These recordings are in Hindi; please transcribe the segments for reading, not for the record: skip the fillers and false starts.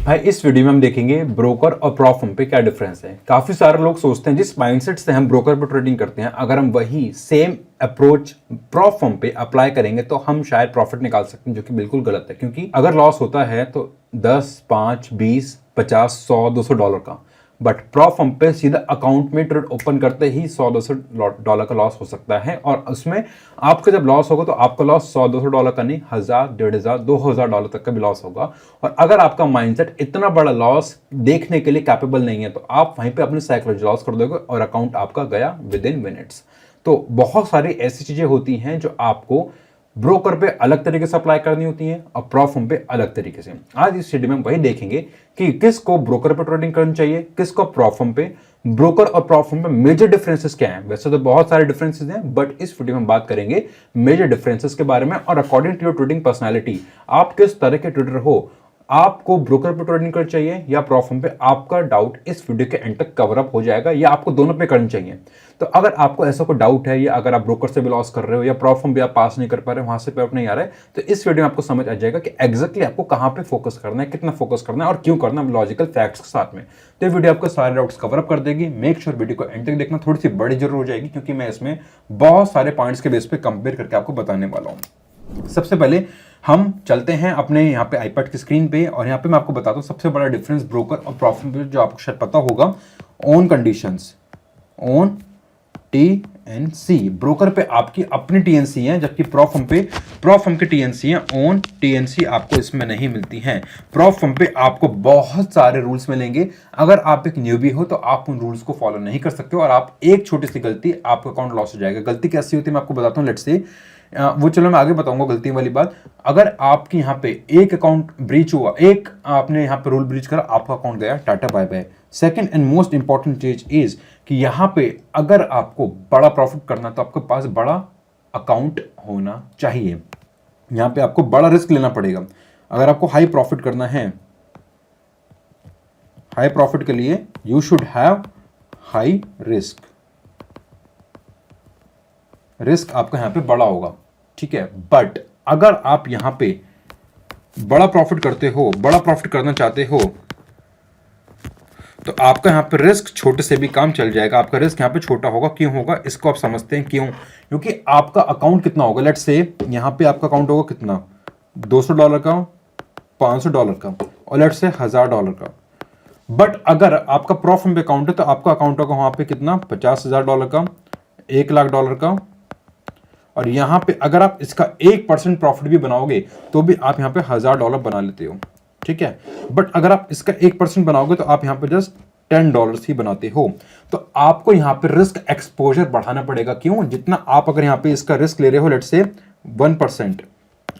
भाई इस वीडियो में हम देखेंगे ब्रोकर और प्रॉप फर्म पे क्या डिफरेंस है। काफी सारे लोग सोचते हैं जिस माइंडसेट से हम ब्रोकर पे ट्रेडिंग करते हैं, अगर हम वही सेम अप्रोच प्रॉप फर्म पे अप्लाई करेंगे तो हम शायद प्रॉफिट निकाल सकते हैं, जो कि बिल्कुल गलत है। क्योंकि अगर लॉस होता है तो 10, 5, 20, 50, 100, $200 का, बट प्रॉप फर्म पे सीधा अकाउंट में ट्रेड ओपन करते ही $100-200 का लॉस हो सकता है। और उसमें आपका जब लॉस होगा तो आपका लॉस $100-200 का नहीं, 1000, 1500, $2000 तक का भी लॉस होगा। और अगर आपका माइंडसेट इतना बड़ा लॉस देखने के लिए कैपेबल नहीं है तो आप वहीं पे अपनी साइकोलॉजी लॉस कर दोगे और अकाउंट आपका गया विद इन मिनट्स। तो बहुत सारी ऐसी चीजें होती हैं जो आपको ब्रोकर पे अलग तरीके से अप्लाई करनी होती है और प्रॉप फर्म पे अलग तरीके से। आज इस वीडियो में वही देखेंगे कि किसको ब्रोकर पे ट्रेडिंग करनी चाहिए, किसको प्रॉप फर्म पे। ब्रोकर और प्रॉप फर्म पे मेजर डिफरेंसेस क्या हैं? वैसे तो बहुत सारे डिफरेंसेस हैं, बट इस वीडियो में हम बात करेंगे मेजर डिफरेंसेस के बारे में। और according to your trading personality, आप किस तरह के ट्रेडर हो, आपको ब्रोकर पे ट्रेडिंग करनी चाहिए या प्रॉप फर्म पे, आपका डाउट इस वीडियो के एंड तक कवर अप हो जाएगा, या आपको दोनों पे करनी चाहिए। तो अगर आपको ऐसा कोई डाउट है, या अगर आप ब्रोकर से भी लॉस कर रहे हो या प्रॉप फर्म भी आप पास नहीं कर पा रहे हो, वहां से पे आउट नहीं आ रहा है, तो इस वीडियो में आपको समझ आ जाएगा कि एग्जैक्टली आपको कहां पे फोकस करना है, कितना फोकस करना है और क्यों करना है, लॉजिकल फैक्ट्स के साथ में। तो ये वीडियो आपको सारे डाउट्स कवर अप कर देगी। मेक श्योर वीडियो को एंड तक देखना, थोड़ी सी बड़ी जरूर हो जाएगी क्योंकि मैं इसमें बहुत सारे पॉइंट्स के बेस पे कंपेयर करके आपको बताने वाला हूं। सबसे पहले हम चलते हैं अपने यहाँ पे आईपैड की स्क्रीन पे, और यहाँ पे मैं आपको बताता हूँ सबसे बड़ा डिफरेंस ब्रोकर और प्रॉप फर्म पे, जो आपको शायद पता होगा। Own conditions, own TNC. Broker पे आपकी अपनी टीएनसी है, जबकि प्रॉप फर्म की टीएनसी है ओन टीएनसी, आपको इसमें नहीं मिलती हैं। प्रॉप फर्म पे आपको बहुत सारे रूल्स मिलेंगे। अगर आप एक न्यूबी हो तो आप उन रूल्स को फॉलो नहीं कर सकते हो, और आप एक छोटी सी गलती, आपका अकाउंट लॉस हो जाएगा। गलती कैसी होती है मैं आपको बताता हूँ। लेट्स से वो चलो मैं आगे बताऊंगा गलती वाली बात। अगर आपकी यहाँ पे एक अकाउंट ब्रीच हुआ, एक आपने यहाँ पे रूल ब्रीच करा, आपका अकाउंट गया, tata bye bye. Second and most important चीज इज कि यहाँ पे अगर आपको बड़ा प्रॉफिट करना है तो आपके पास बड़ा अकाउंट होना चाहिए। यहाँ पे आपको बड़ा रिस्क लेना पड़ेगा। अगर आपको हाई प्रॉफिट करना है, हाई प्रॉफिट के लिए you should have high risk. Risk आपका यहां पे बड़ा होगा, ठीक है। बट अगर आप यहां पे बड़ा प्रॉफिट करते हो, बड़ा प्रॉफिट करना चाहते हो, तो आपका यहां पे रिस्क छोटे से भी काम चल जाएगा। आपका रिस्क यहां पे छोटा होगा। क्यों होगा इसको आप समझते हैं क्यों? क्योंकि आपका अकाउंट कितना होगा, लेट्स से यहां पे आपका अकाउंट होगा कितना, $200 का, $500 का, और लेट्स से $1000 का। बट अगर आपका प्रॉप फर्म पे अकाउंट है तो आपका अकाउंट होगा वहां पे कितना, $50,000 का, $1,00,000 का। और यहां पे अगर आप इसका 1% प्रॉफिट भी बनाओगे तो भी आप यहां पे $1000 बना लेते हो, ठीक है। बट अगर आप इसका 1% बनाओगे तो आप यहां पे जस्ट $10 ही बनाते हो। तो आपको यहां पे रिस्क एक्सपोजर बढ़ाना पड़ेगा। क्यों? जितना आप अगर यहां पे इसका रिस्क ले रहे हो, लेट्स से 1%,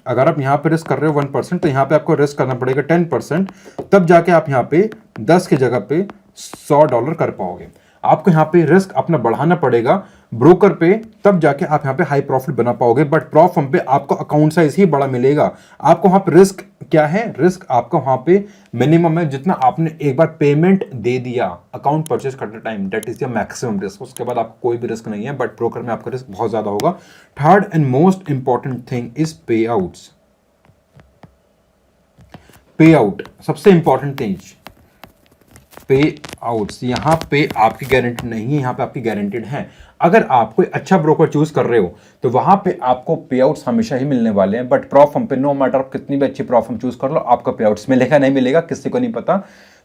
अगर आप यहां पे रिस्क कर रहे हो 1%, तो यहां पे आपको रिस्क करना पड़ेगा 10%, तब जाके आप यहां पे 10 की जगह पे $100 कर पाओगे। आपको यहां पे रिस्क अपना बढ़ाना पड़ेगा ब्रोकर पे, तब जाके आप यहां पे हाई प्रॉफिट बना पाओगे। बट प्रॉप फर्म पे आपको अकाउंट साइज ही बड़ा मिलेगा। आपको वहां पे रिस्क क्या है, रिस्क आपका वहां पे मिनिमम है, जितना आपने एक बार पेमेंट दे दिया अकाउंट परचेज करते time, that is the maximum risk. उसके बाद आपको कोई भी रिस्क नहीं है, बट ब्रोकर में आपका रिस्क बहुत ज्यादा होगा। Third and most important thing is पे आउट्स। पे आउट सबसे इंपॉर्टेंट थिंग, पे आउट्स। यहां पे आपकी गारंटी नहीं है, यहां पे आपकी गारंटीड है। अगर आप कोई अच्छा ब्रोकर चूज कर रहे हो तो वहां पे आपको पे आउट्स हमेशा ही मिलने वाले हैं। बट प्रॉप फर्म पे नो मैटर आप कितनी भी अच्छी प्रॉप फर्म चूज कर लो, आपका पे आउट्स मिलेगा नहीं मिलेगा किसी को नहीं पता।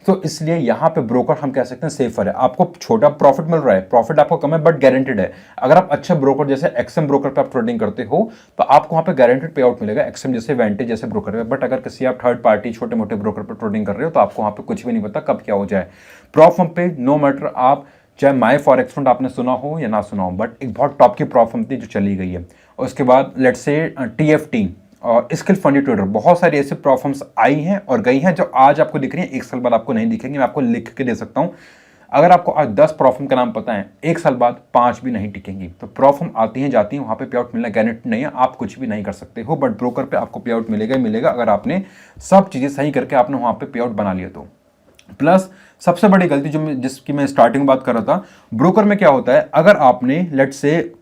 तो इसलिए यहां पे ब्रोकर हम कह सकते हैं सेफर है। आपको छोटा प्रॉफिट मिल रहा है, प्रॉफिट आपको कम है, बट गारंटेड है। अगर आप अच्छा ब्रोकर जैसे एक्सएम ब्रोकर पे आप ट्रेडिंग करते हो तो आपको वहां पे गारंटेड पे आउट मिलेगा, एक्सएम जैसे, वेंटेज जैसे ब्रोकर है। बट अगर किसी आप थर्ड पार्टी छोटे मोटे ब्रोकर पर ट्रेडिंग कर रहे हो तो आपको वहां पे कुछ भी नहीं पता कब क्या हो जाए। प्रॉप फर्म पे नो मैटर, आप चाहे माई फॉरेक्स फंड आपने सुना हो या ना सुना हो, बट एक बहुत टॉप की प्रॉप फर्म थी जो चली गई है। और उसके बाद लेट्स से TFT और स्किल फंडी ट्रेडर, बहुत सारी ऐसे प्रॉप फर्म्स आई हैं और गई हैं जो आज आपको दिख रही हैं, एक साल बाद आपको नहीं दिखेंगी। मैं आपको लिख के दे सकता हूं, अगर आपको आज 10 प्रॉप फर्म का नाम पता है, एक साल बाद 5 भी नहीं टिकेंगी। तो प्रॉप फर्म आती हैं जाती हैं, वहां पे पे आउट मिलना गारंटी नहीं है, आप कुछ भी नहीं कर सकते हो। बट ब्रोकर पे आपको पे आउट मिलेगा ही मिलेगा, अगर आपने सब चीजें सही करके आपने वहां पे आउट बना लिया तो। प्लस सबसे बड़ी गलती जिसकी मैं स्टार्टिंग में बात कर रहा था, ब्रोकर में क्या होता है, अगर आपने लेट्स से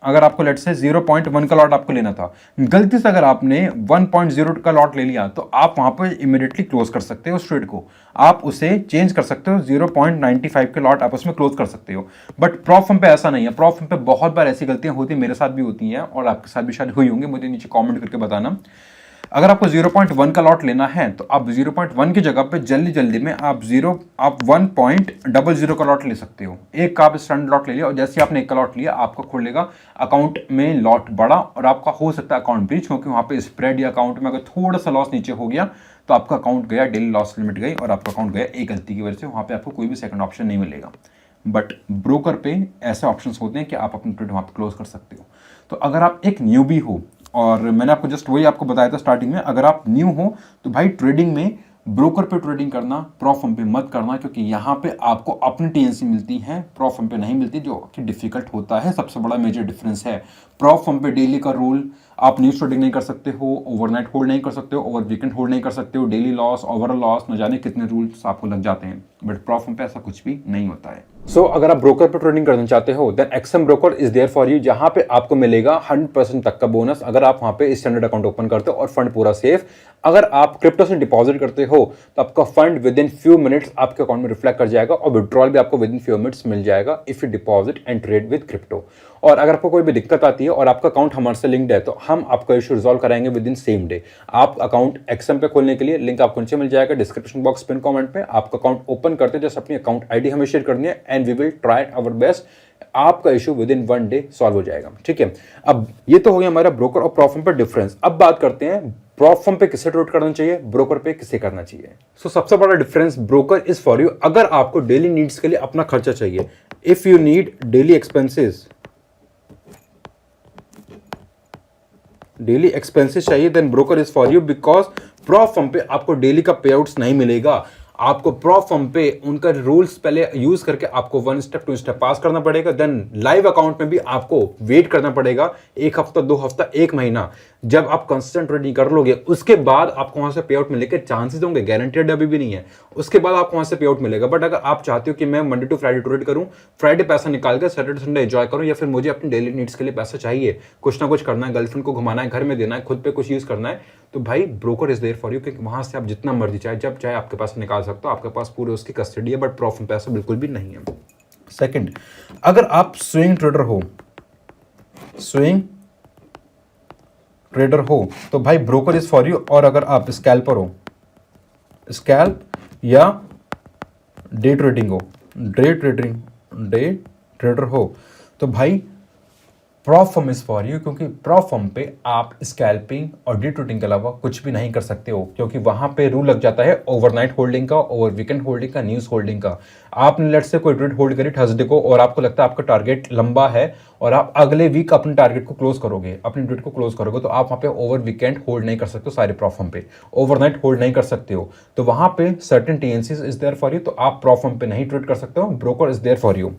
अगर आपको लेट से 0.1 का लॉट आपको लेना था, गलती से अगर आपने 1.0 का लॉट ले लिया तो आप वहां पर इमीडिएटली क्लोज कर सकते हो उस ट्रेड को, आप उसे चेंज कर सकते हो, 0.95 के लॉट आप उसमें क्लोज कर सकते हो। बट प्रॉप फर्म पे ऐसा नहीं है। प्रॉप फर्म पे बहुत बार ऐसी गलतियां होती हैं, मेरे साथ भी होती हैं और आपके साथ भी शायद हुई होंगी, मुझे नीचे कॉमेंट करके बताना। अगर आपको 0.1 का लॉट लेना है तो आप 0.1 की जगह पे जल्दी जल्दी में आप 1.00 का लॉट ले सकते हो। एक का आप स्टैंडर्ड लॉट ले लिया और जैसे आपने एक का लॉट लिया आपका खुलेगा अकाउंट में लॉट बढ़ा और आपका हो सकता है अकाउंट ब्रीच, क्योंकि वहां पे स्प्रेड या अकाउंट में अगर थोड़ा सा लॉस नीचे हो गया तो आपका अकाउंट गया, डेली लॉस लिमिट गई और आपका अकाउंट गया एक गलती की वजह से, वहां पे आपको कोई भी सेकंड ऑप्शन नहीं मिलेगा। बट ब्रोकर पे ऐसे ऑप्शंस होते हैं कि आप अपनी ट्रेड वहां पे क्लोज कर सकते हो। तो अगर आप एक न्यूबी हो, और मैंने आपको जस्ट वही आपको बताया था स्टार्टिंग में, अगर आप न्यू हो तो भाई ट्रेडिंग में ब्रोकर पे ट्रेडिंग करना, प्रॉप फर्म पे मत करना, क्योंकि यहाँ पे आपको अपनी टीएनसी मिलती है, प्रॉप फर्म पे नहीं मिलती, जो कि डिफिकल्ट होता है। सबसे बड़ा मेजर डिफरेंस है प्रॉप फर्म पे डेली का रूल, आप न्यूज ट्रेडिंग नहीं कर सकते हो, ओवरनाइट होल्ड नहीं कर सकते हो, ओवर वीकेंड होल्ड नहीं कर सकते हो, डेली लॉस, ओवरऑल लॉस, न जाने कितने रूल्स आपको लग जाते हैं। बट प्रॉप फर्म पे ऐसा कुछ भी नहीं होता है। सो अगर आप ब्रोकर पे ट्रेडिंग करना चाहते हो then XM broker is there for you, जहां पे आपको मिलेगा 100% तक का बोनस अगर आप वहां पे स्टैंडर्ड अकाउंट ओपन करते हो और फंड पूरा सेफ। अगर आप क्रिप्टो से डिपॉजिट करते हो तो आपका fund with in few minutes आपके अकाउंट में रिफ्लेक्ट कर जाएगा और विड्रॉल भी आपको विद इन फ्यू मिनट्स मिल जाएगा if you deposit and trade with crypto. और अगर आपको कोई भी दिक्कत आती है और आपका अकाउंट हमारे से लिंक्ड है तो हम आपका इशू रिजॉल्व कराएंगे विद इन सेम डे। आप अकाउंट एक्सएम पे खोलने के लिए लिंक आपको नीचे मिल जाएगा डिस्क्रिप्शन बॉक्स पिन कमेंट पे। आपका अकाउंट ओपन करते जस्ट अपनी अकाउंट आईडी हमें शेयर करनी है and we will try our best, आपका issue within 1 day solve हो जाएगा। ठीक है, अब ये तो हो गया हमारा ब्रोकर और प्रॉप फर्म पर डिफरेंस। अब बात करते हैं प्रॉप फर्म पे किसे ट्रेड करना चाहिए, ब्रोकर पे किसे करना चाहिए। सो सबसे बड़ा difference, broker is for you अगर आपको डेली नीड्स के लिए अपना खर्चा चाहिए, if you need daily expenses चाहिए then broker is for you, because prop firm पे आपको डेली का पे आउट्स नहीं मिलेगा। आपको प्रॉप फर्म पे उनका रूल्स पहले यूज करके आपको 1 स्टेप 2 स्टेप पास करना पड़ेगा, देन लाइव अकाउंट में भी आपको वेट करना पड़ेगा 1 हफ्ता 2 हफ्ता 1 महीना। जब आप कंसिस्टेंट ट्रेडिंग कर लोगे उसके बाद आपको वहां से पे आउट मिलने के चांसेस होंगे, गारंटेड अभी भी नहीं है, उसके बाद आपको वहां से पे आउट मिलेगा। बट अगर आप चाहते हो कि मैं मंडे टू फ्राइडे ट्रेड करूं, फ्राइडे पैसा निकाल कर सैटरडे संडे एंजॉय करूं, या फिर मुझे अपनी डेली नीड्स के लिए पैसा चाहिए, कुछ ना कुछ करना है, गर्लफ्रेंड को घुमाना है, घर में देना है, खुद पे कुछ यूज करना है, तो भाई broker is there for you, क्योंकि वहां से आप जितना मर्जी चाहे जब चाहे आपके पास निकाल सकते हो, आपके पास पूरे उसकी कस्टडी है। बट प्रॉप फर्म पे ऐसा बिल्कुल भी नहीं है। सेकंड, अगर आप स्विंग ट्रेडर हो तो भाई ब्रोकर इज फॉर यू। और अगर आप स्कैल्पर या डे ट्रेडर हो तो भाई prop firm is for you, क्योंकि प्रॉप फर्म पे आप स्कैल्पिंग और डे ट्रेडिंग के अलावा कुछ भी नहीं कर सकते हो, क्योंकि वहां पे रूल लग जाता है ओवरनाइट होल्डिंग का, ओवर वीकेंड होल्डिंग का, न्यूज होल्डिंग का। आपने लेट से कोई ट्रेड होल्ड करी थर्सडे को और आपको लगता है आपका टारगेट लंबा है और आप अगले वीक अपने टारगेट को क्लोज करोगे, अपनी ट्रेड को क्लोज करोगे, तो आप वहां पे ओवर वीकेंड होल्ड नहीं कर सकते हो सारे प्रॉप फर्म पे, ओवरनाइट होल्ड नहीं कर सकते हो, तो वहां पे certain TNCs is there for you, तो आप प्रॉप फर्म पे नहीं ट्रेड कर सकते हो, broker is there for you.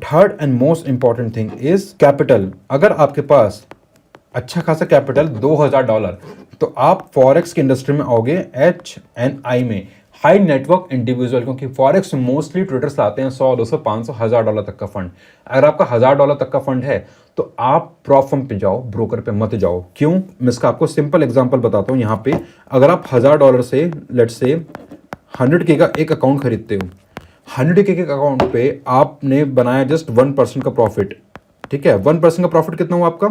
Third and most important thing is capital. अगर आपके पास अच्छा खासा कैपिटल $2000 तो आप फॉरेक्स की इंडस्ट्री में आओगे, HNI में, हाई नेटवर्क इंडिविजुअल, क्योंकि फॉरेक्स मोस्टली ट्रेडर्स लाते हैं 100, 200, 500, $1000 तक का फंड। अगर आपका $1000 तक का फंड है तो आप प्रॉप फर्म पे जाओ, ब्रोकर पे मत जाओ। क्यों? मैं इसका आपको सिंपल एग्जांपल बताता हूं। यहाँ पे अगर आप $1000 से लेट से 100K का एक अकाउंट खरीदते हो, 100K के अकाउंट पे आपने बनाया जस्ट 1% का प्रॉफिट, ठीक है, 1% का प्रॉफिट कितना हुआ आपका?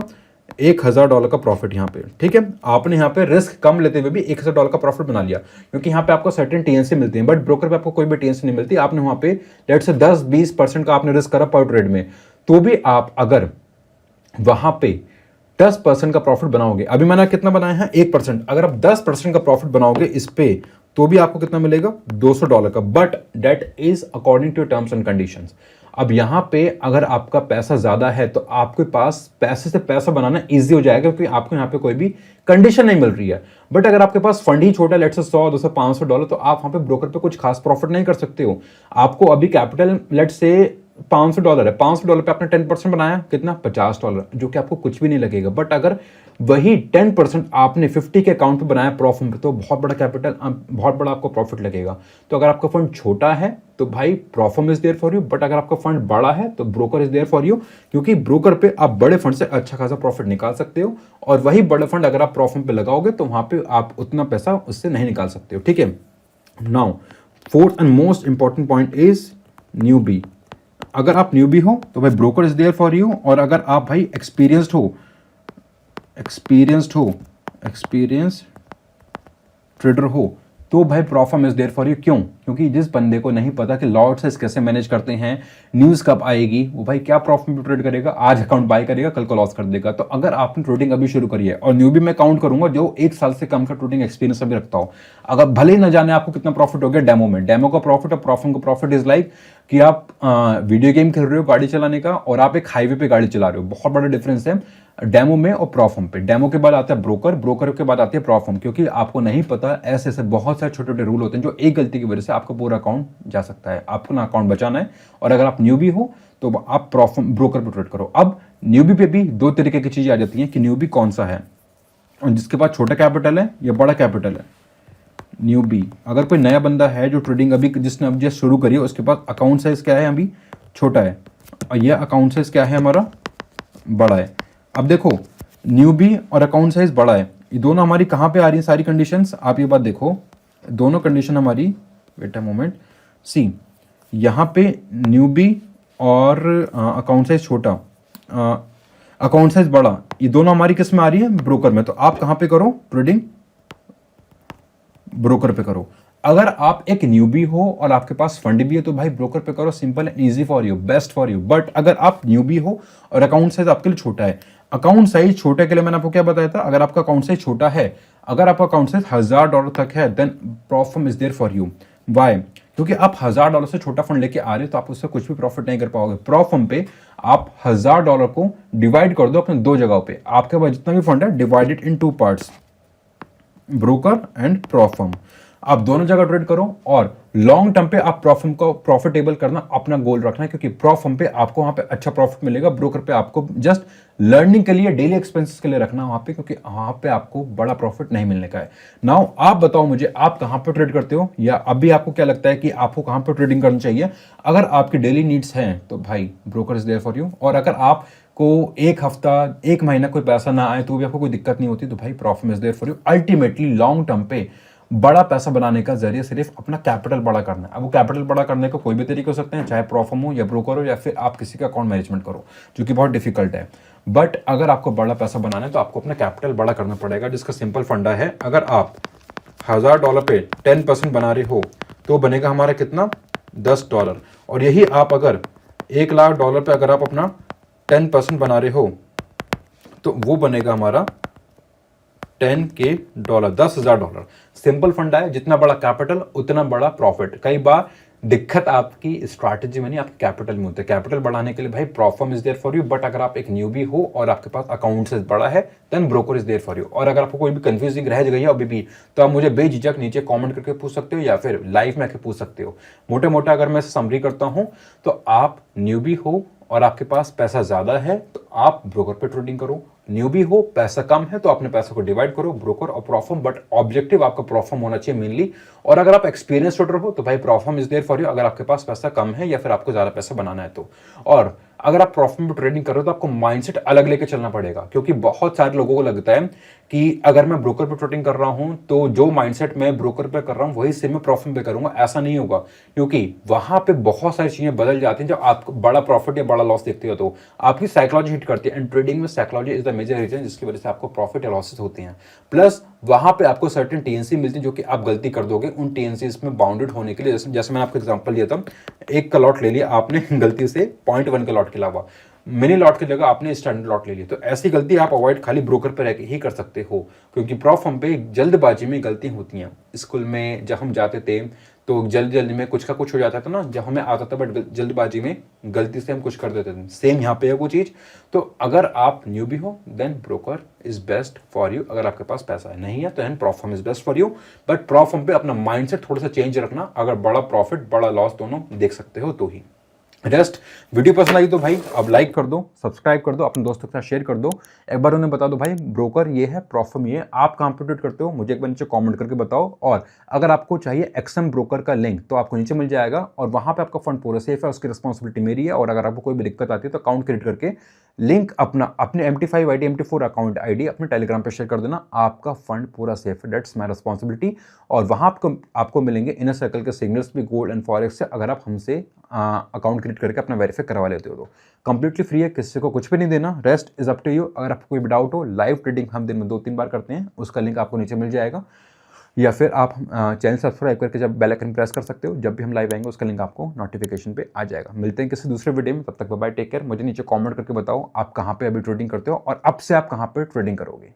$1000 का प्रॉफिट यहाँ पे, ठीक है। आपने यहाँ पे रिस्क कम लेते हुए भी $1000 का प्रॉफिट बना लिया, क्योंकि यहाँ पे आपको सर्टेन टीएनसी मिलती है, बट ब्रोकर पे आपको कोई भी टीएनसी नहीं मिलती। आपने वहाँ पे लेट से 10-20% का आपने रिस्क करा पर ट्रेड में, तो भी आप अगर वहां पे 10% का प्रॉफिट बनाओगे, अभी मैंने कितना बनाया है 1%, अगर आप 10% का प्रॉफिट बनाओगे इस पे तो भी आपको कितना मिलेगा? $200 का, but that is according to terms and conditions. अब यहां पे अगर आपका पैसा ज्यादा है तो आपके पास पैसे से पैसा बनाना इजी हो जाएगा, क्योंकि आपको यहाँ पे कोई भी कंडीशन नहीं मिल रही है। बट अगर आपके पास फंड ही छोटा, लेट से $100, $200, $500, तो आप वहां पे ब्रोकर पे कुछ खास प्रॉफिट नहीं कर सकते हो। आपको अभी कैपिटल लेट से $500 है, $500 पे आपने 10% बनाया, कितना, $50, जो कि आपको कुछ भी नहीं लगेगा। बट अगर वही 10% आपने 50 के अकाउंट पे बनाया प्रॉफिट पे, तो बहुत बड़ा कैपिटल, बहुत बड़ा आपको प्रॉफिट लगेगा। तो अगर आपका फंड छोटा है तो भाई profit is there for you, but अगर आपका फंड बड़ा है तो broker is there for you, क्योंकि ब्रोकर पे आप बड़े फंड से अच्छा खासा प्रॉफिट निकाल सकते हो, और वही बड़ा फंड अगर आप प्रॉफिट पे लगाओगे तो वहां पे आप उतना पैसा उससे नहीं निकाल सकते हो, ठीक है। Now fourth and most important point is newbie. अगर आप न्यूबी हो तो भाई broker is there for you, और अगर आप भाई एक्सपीरियंस्ड ट्रेडर हो तो भाई profit is there for you. क्यों? क्योंकि जिस बंदे को नहीं पता कि लॉट्स कैसे मैनेज करते हैं, न्यूज कब आएगी, वो भाई क्या प्रॉफिट में ट्रेड करेगा, आज अकाउंट बाय करेगा, कल को लॉस कर देगा। तो अगर आपने ट्रेडिंग अभी शुरू करी है, और न्यूबी में काउंट करूंगा जो 1 साल से कम का ट्रेडिंग एक्सपीरियंस अभी रखता हो, अगर भले ही न जाने आपको कितना प्रॉफिट हो गया डेमो में, डेमो का प्रॉफिट और प्रॉफिट का प्रॉफिट इज लाइक कि आप वीडियो गेम खेल रहे हो गाड़ी चलाने का, और आप एक हाईवे पे गाड़ी चला रहे हो, बहुत बड़ा डिफरेंस है डेमो में और प्रॉफिट पे। डेमो के बाद आता है ब्रोकर, ब्रोकर के बाद आती है प्रॉफिट, क्योंकि आपको नहीं पता ऐसे ऐसे बहुत सारे छोटे छोटे रूल होते हैं जो एक गलती की वजह से आपका पूरा अकाउंट जा सकता है। आपको ना अकाउंट बचाना है, और अगर आप न्यूबी हो तो आप प्रॉफिट ब्रोकर पे ट्रेड करो। अब न्यूबी पे भी 2 तरीके की चीजें आ जाती हैं कि न्यूबी कौन सा है, और जिसके पास छोटा कैपिटल है या बड़ा कैपिटल है। न्यूबी, अगर कोई नया बंदा है जो ट्रेडिंग अभी जिसने अभी जस्ट शुरू करी है, उसके पास अकाउंट साइज क्या है, अभी छोटा है, और यह अकाउंट साइज क्या है हमारा, बड़ा है। अब देखो न्यूबी और अकाउंट साइज बड़ा है, ये दोनों हमारी कहाँ पे आ रही है सारी कंडीशंस, आप ये बात देखो, दोनों कंडीशन हमारी, वेट अ मोमेंट, सी यहाँ पे न्यूबी और अकाउंट साइज छोटा, अकाउंट साइज बड़ा, ये दोनों हमारी किस में आ रही है, ब्रोकर में। तो आप कहाँ पे करो ट्रेडिंग, ब्रोकर पे करो। अगर आप एक न्यूबी हो और आपके पास फंड भी है तो भाई ब्रोकर पे करो, simple and easy for you, best for you. But अगर आप न्यूबी हो और अकाउंट साइज आपके लिए छोटा है, अकाउंट साइज छोटे के लिए मैंने आपको क्या बताया था, अगर आपका अकाउंट साइज छोटा है, अगर आपका अकाउंट साइज $1000 तक है, then profit is there for you. Why? क्योंकि आप $1000 से छोटा फंड लेके आ रहे हो तो आप उससे कुछ भी प्रॉफिट नहीं कर पाओगे। प्रॉफिट पे आप $1000 को डिवाइड कर दो अपने 2 जगहों पे, आपके पास जितना भी फंड है divided in 2 parts, broker and profit. आप दोनों जगह ट्रेड करो, और लॉन्ग टर्म पे आप प्रॉफिट को प्रॉफिटेबल करना अपना गोल रखना है, क्योंकि प्रॉफिट पे आपको वहां पे अच्छा प्रॉफिट मिलेगा, ब्रोकर पे आपको जस्ट लर्निंग के लिए, डेली एक्सपेंसेस के लिए रखना वहां पे, क्योंकि वहां पे आपको बड़ा प्रॉफिट नहीं मिलने का है। नाउ आप बताओ मुझे, आप कहां पे ट्रेड करते हो, या अभी आपको क्या लगता है कि आपको कहां पे ट्रेडिंग करनी चाहिए। अगर आपकी डेली नीड्स हैं तो भाई broker is there for you, और अगर आप को 1 हफ्ता 1 महीना कोई पैसा ना आए तो भी आपको कोई दिक्कत नहीं होती, तो भाई profit is there for you. Ultimately long term पे बड़ा पैसा बनाने का जरिए सिर्फ अपना कैपिटल बड़ा करना है। अब वो कैपिटल बड़ा करने का कोई भी तरीके हो सकते हैं, चाहे प्रॉफिट हो या ब्रोकर हो, या फिर आप किसी का अकाउंट मैनेजमेंट करो, जो कि बहुत डिफिकल्ट है। बट अगर आपको बड़ा पैसा बनाना है तो आपको अपना कैपिटल बड़ा करना पड़ेगा, जिसका सिंपल फंडा है, अगर आप $1000 पे 10% बना रहे हो तो बनेगा हमारा कितना, $10। और यही आप अगर $1,00,000 पे अगर आप अपना 10% बना रहे हो तो वो बनेगा हमारा $10,000। सिंपल फंडा है, जितना बड़ा कैपिटल उतना बड़ा प्रॉफिट। कई बार दिक्कत आपकी स्ट्रैटेजी में नहीं, आपके कैपिटल में होते हैं। कैपिटल बढ़ाने के लिए भाई profit is there for you, but अगर आप एक न्यूबी हो और आपके पास अकाउंट से बड़ा है, then broker is there for you. और अगर आपको कोई भी कंफ्यूजिंग रह गई है अभी भी, तो आप मुझे बेझिझक नीचे कमेंट करके पूछ सकते हो, या फिर लाइव में आके पूछ सकते हो। मोटे मोटा अगर मैं समरी करता हूं तो आप न्यूबी हो और आपके पास पैसा ज्यादा है तो आप ब्रोकर पे ट्रेडिंग करो, न्यूबी हो पैसा कम है तो अपने पैसे को डिवाइड करो, ब्रोकर और प्रॉफिट, बट ऑब्जेक्टिव आपका प्रॉफिट होना चाहिए मेनली। और अगर आप एक्सपीरियंस ट्रेडर हो तो भाई profit is there for you, अगर आपके पास पैसा कम है या फिर आपको ज्यादा पैसा बनाना है तो। और अगर आप प्रॉफिट में ट्रेडिंग कर रहे हो तो आपको माइंडसेट अलग लेके चलना पड़ेगा, क्योंकि बहुत सारे लोगों को लगता है कि अगर मैं ब्रोकर पे ट्रेडिंग कर रहा हूं तो जो माइंडसेट मैं ब्रोकर पे कर रहा हूं वही सेम मैं प्रॉफिट पे करूंगा। ऐसा नहीं होगा, क्योंकि वहां पे बहुत सारी चीजें बदल जाती हैं। जब आप बड़ा प्रॉफिट या बड़ा लॉस देखते हो तो आपकी साइकोलॉजी हिट करती है, एंड ट्रेडिंग में psychology is the major reason जिसकी वजह से आपको प्रॉफिट या लॉसेस होते हैं। प्लस वहां पे आपको सर्टेन टीएनसी मिलती है जो कि आप गलती कर दोगे, उन टीएनसीज में बाउंडेड होने के लिए, जैसे मैंने आपको एग्जांपल दिया था, 1 का लॉट ले लिया आपने गलती से 0.1 का लॉट के अलावा, मिनी लॉट की जगह आपने स्टैंडर्ड लॉट ले लिया, तो ऐसी गलती आप अवॉइड खाली ब्रोकर पे रह ही कर सकते हो, क्योंकि प्रॉफिट पे जल्दबाजी में गलती होती हैं। स्कूल में जब हम जाते थे तो जल्दी में कुछ का कुछ हो जाता था ना, जब हमें आता था, बट जल्दबाजी में गलती से हम कुछ कर देते थे। सेम यहाँ पे है वो चीज। तो अगर आप न्यूबी हो then broker is best for you, अगर आपके पास पैसा है, नहीं है तो then profit is best for you. But profit पे अपना माइंडसेट थोड़ा सा चेंज रखना, अगर बड़ा प्रॉफिट बड़ा लॉस दोनों देख सकते हो तो ही। रेस्ट वीडियो पसंद आई तो भाई अब लाइक कर दो, सब्सक्राइब कर दो, अपने दोस्तों के साथ शेयर कर दो। एक बार उन्हें बता दो भाई ब्रोकर ये है, प्रॉफम ये है, आप कहाँ पे ट्रेड करते हो मुझे एक बार नीचे कमेंट करके बताओ। और अगर आपको चाहिए एक्सएम ब्रोकर का लिंक तो आपको नीचे मिल जाएगा, और वहाँ पे आपका फंड पूरा सेफ है, उसकी रिस्पॉन्सिबिलिटी मेरी है। और अगर आपको कोई भी दिक्कत आती है तो अकाउंट क्रिएट करके लिंक अपने MT5 ID MT4 account ID अपने टेलीग्राम पे शेयर कर देना, आपका फंड पूरा सेफ है, दैट्स माई रिस्पॉन्सिबिलिटी। और वहाँ आपको मिलेंगे इनर सर्कल के सिग्नल्स भी गोल्ड एंड फॉरेक्स से, अगर आप हमसे अकाउंट क्रिएट करके अपना वेरीफाई करवा लेते हो तो कंप्लीटली फ्री है, किसी को कुछ भी नहीं देना। Rest is up to you. अगर आपको कोई भी डाउट हो, लाइव ट्रेडिंग हम दिन में 2-3 बार करते हैं, उसका लिंक आपको नीचे मिल जाएगा, या फिर आप चैनल सब्सक्राइब करके जब बेल आइकन प्रेस कर सकते हो, जब भी हम लाइव आएंगे उसका लिंक आपको नोटिफिकेशन पे आ जाएगा। मिलते हैं किसी दूसरे वीडियो में, तब तक बाय बाय, टेक केयर। मुझे नीचे कमेंट करके बताओ आप कहाँ पे अभी ट्रेडिंग करते हो और अब से आप कहाँ पे ट्रेडिंग करोगे।